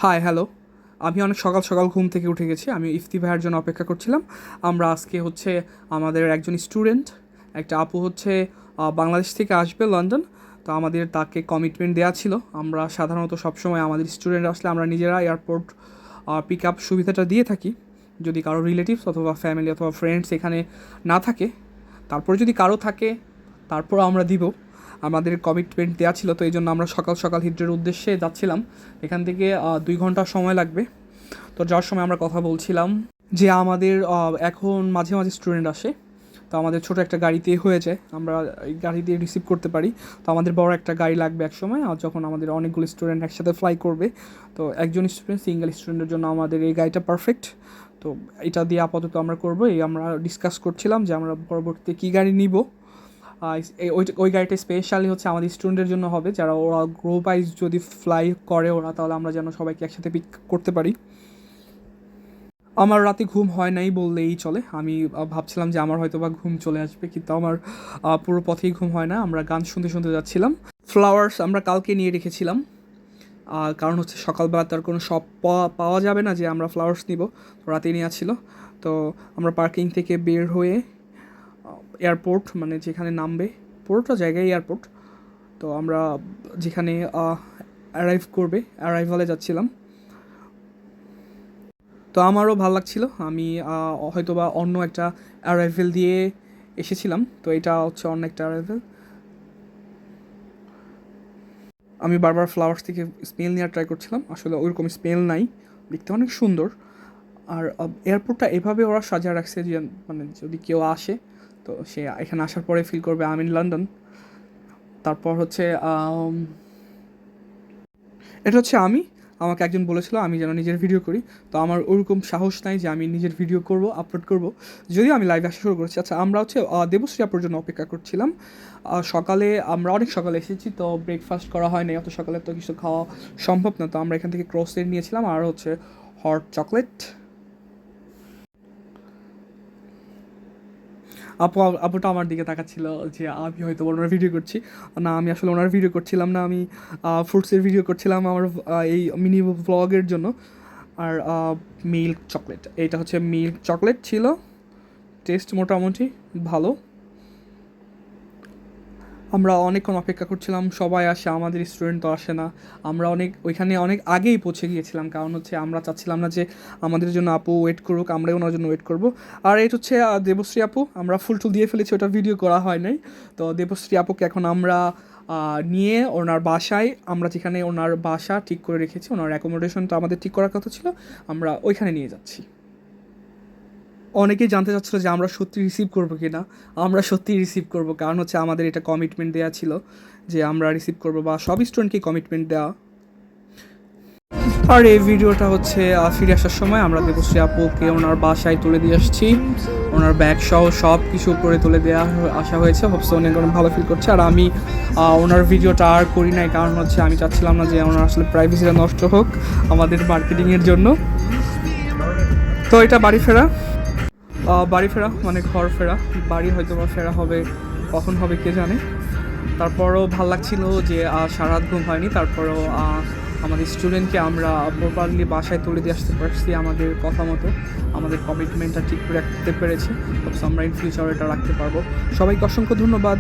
Hi hello. আমি অনেক সকাল সকাল ঘুম থেকে উঠে গেছি। আমি ইফতি ভাইয়ের জন্য অপেক্ষা করছিলাম। আমরা আজকে হচ্ছে আমাদের একজন স্টুডেন্ট, একটা আপু হচ্ছে বাংলাদেশ থেকে আসবে লন্ডন। তো আমাদের তাকে কমিটমেন্ট দেওয়া ছিল। আমরা সাধারণত সবসময় আমাদের স্টুডেন্ট আসলে আমরা নিজেরা এয়ারপোর্ট পিক আপ সুবিধাটা দিয়ে থাকি, যদি কারো রিলেটিভস অথবা ফ্যামিলি অথবা ফ্রেন্ডস এখানে না থাকে। তারপরে যদি কারো থাকে তারপরও আমরা দিব। আমাদের কমিটমেন্ট দেওয়া ছিল, তো এই জন্য আমরা সকাল সকাল হিজড়ের উদ্দেশ্যে যাচ্ছিলাম। এখান থেকে 2 ঘন্টা সময় লাগবে। তো যাওয়ার সময় আমরা কথা বলছিলাম যে আমাদের এখন মাঝে মাঝে স্টুডেন্ট আসে, তো আমাদের ছোট একটা গাড়িতে হয়ে যায়, আমরা এই গাড়ি দিয়ে রিসিভ করতে পারি। তো আমাদের বড় একটা গাড়ি লাগবে এক সময়, আর যখন আমাদের অনেকগুলো স্টুডেন্ট একসাথে ফ্লাই করবে। তো একজন স্টুডেন্ট, সিঙ্গেল স্টুডেন্টের জন্য আমাদের এই গাড়িটা পারফেক্ট। তো এটা দিয়ে আপাতত আমরা করবো, এই আমরা ডিসকাস করছিলাম যে আমরা পরবর্তীতে কী গাড়ি নিব। ওই গাড়িটা স্পেশালি হচ্ছে আমাদের স্টুডেন্টের জন্য হবে, যারা ওরা গ্রুপ ওয়াইজ যদি ফ্লাই করে ওরা, তাহলে আমরা যেন সবাইকে একসাথে পিক করতে পারি। আমার রাতে ঘুম হয় নাই বললেই চলে। আমি ভাবছিলাম যে আমার হয়তো বা ঘুম চলে আসবে, কিন্তু আমার পুরো পথেই ঘুম হয় না। আমরা গান শুনতে শুনতে যাচ্ছিলাম। ফ্লাওয়ার্স আমরা কালকে নিয়ে রেখেছিলাম, কারণ হচ্ছে সকালবেলা তার কোনো শপ পাওয়া যাবে না যে আমরা ফ্লাওয়ার্স নিব, তো রাতে নেওয়া ছিল। তো আমরা পার্কিং থেকে বের হয়ে এয়ারপোর্ট, মানে যেখানে নামবে, পুরোটা জায়গায় এয়ারপোর্ট, তো আমরা যেখানে অ্যারাইভ করবে অ্যারাইভালে যাচ্ছিলাম। তো আমারও ভালো লাগছিল। আমি হয়তো বা অন্য একটা অ্যারাইভেল দিয়ে এসেছিলাম, তো এটা হচ্ছে অন্য একটা অ্যারাইভেল। আমি বারবার ফ্লাওয়ার্স থেকে স্মেল নেওয়ার ট্রাই করছিলাম, আসলে ওইরকম স্মেল নাই, দেখতে অনেক সুন্দর। আর এয়ারপোর্টটা এভাবে ওরা সাজিয়ে রাখছে যে মানে যদি কেউ আসে তো সে এখানে আসার পরে ফিল করবে আই ইন লন্ডন। তারপর হচ্ছে এটা হচ্ছে আমাকে একজন বলেছিল আমি যেন নিজের ভিডিও করি, তো আমার ওরকম সাহস নাই যে আমি নিজের ভিডিও করব, আপলোড করব, যদিও আমি লাইভ আসা শুরু করেছি। আচ্ছা, আমরা হচ্ছে দেবশ্রী আপুর জন্য অপেক্ষা করছিলাম। সকালে আমরা অনেক সকালে এসেছি, তো ব্রেকফাস্ট করা হয়নি, অত সকালে তো কিছু খাওয়া সম্ভব না। তো আমরা এখান থেকে ক্রসেট নিয়েছিলাম আর হচ্ছে হট চকলেট। আপুটা আমার দিকে তাকাচ্ছিল যে আমি হয়তো ওনার ভিডিও করছি। না, আমি আসলে ওনার ভিডিও করছিলাম না, আমি ফ্রুটসের ভিডিও করছিলাম আমার এই মিনি ব্লগের জন্য। আর মিল্ক চকলেট, এটা হচ্ছে মিল্ক চকলেট ছিল, টেস্ট মোটামুটি ভালো। আমরা অনেকক্ষণ অপেক্ষা করছিলাম, সবাই আসে, আমাদের স্টুডেন্ট তো আসে না। আমরা ওইখানে অনেক আগেই পৌঁছে গিয়েছিলাম, কারণ হচ্ছে আমরা চাচ্ছিলাম না যে আমাদের জন্য আপু ওয়েট করুক, আমরাই ওনার জন্য ওয়েট করব। আর এটা হচ্ছে দেবশ্রী আপু, আমরা ফুল টুল দিয়ে ফেলেছি, ওটা ভিডিও করা হয় নাই। তো দেবশ্রী আপুকে এখন আমরা নিয়ে ওনার বাসায়, আমরা যেখানে ওনার বাসা ঠিক করে রেখেছি, ওনার অ্যাকোমোডেশনটা আমাদের ঠিক করার কথা ছিল, আমরা ওইখানে নিয়ে যাচ্ছি। অনেকেই জানতে চাচ্ছিলো যে আমরা সত্যি রিসিভ করবো কি না। আমরা সত্যিই রিসিভ করবো, কারণ হচ্ছে আমাদের এটা কমিটমেন্ট দেওয়া ছিল যে আমরা রিসিভ করবো, বা সব স্টুডেন্টকে কমিটমেন্ট দেওয়া। আর এই ভিডিওটা হচ্ছে ফিরে আসার সময় আমরা দেবশ্রী আপুকে ওনার বাসায় তুলে দিয়ে আসছি, ওনার ব্যাগ সহ সব কিছু করে তুলে দেওয়া আসা হয়েছে। হোপসো অনেক ভালো ফিল করছে। আর আমি ওনার ভিডিওটা আর করি নাই, কারণ হচ্ছে আমি চাচ্ছিলাম না যে ওনার আসলে প্রাইভেসিটা নষ্ট হোক আমাদের মার্কেটিংয়ের জন্য। তো এটা বাড়ি ফেরা মানে ঘর ফেরা, বাড়ি হয়তো বা ফেরা হবে, কখন হবে কে জানে। তারপরও ভাল লাগছিল যে সারা রাত ঘুম হয়নি, তারপরও আমাদের স্টুডেন্টকে আমরা প্রপারলি বাসায় তুলে দিয়ে আসতে পারছি আমাদের কথা মতো, আমাদের কমিটমেন্টটা ঠিক করে রাখতে পেরেছি। আমরা ইন ফিউচার এটা রাখতে পারবো। সবাইকে অসংখ্য ধন্যবাদ।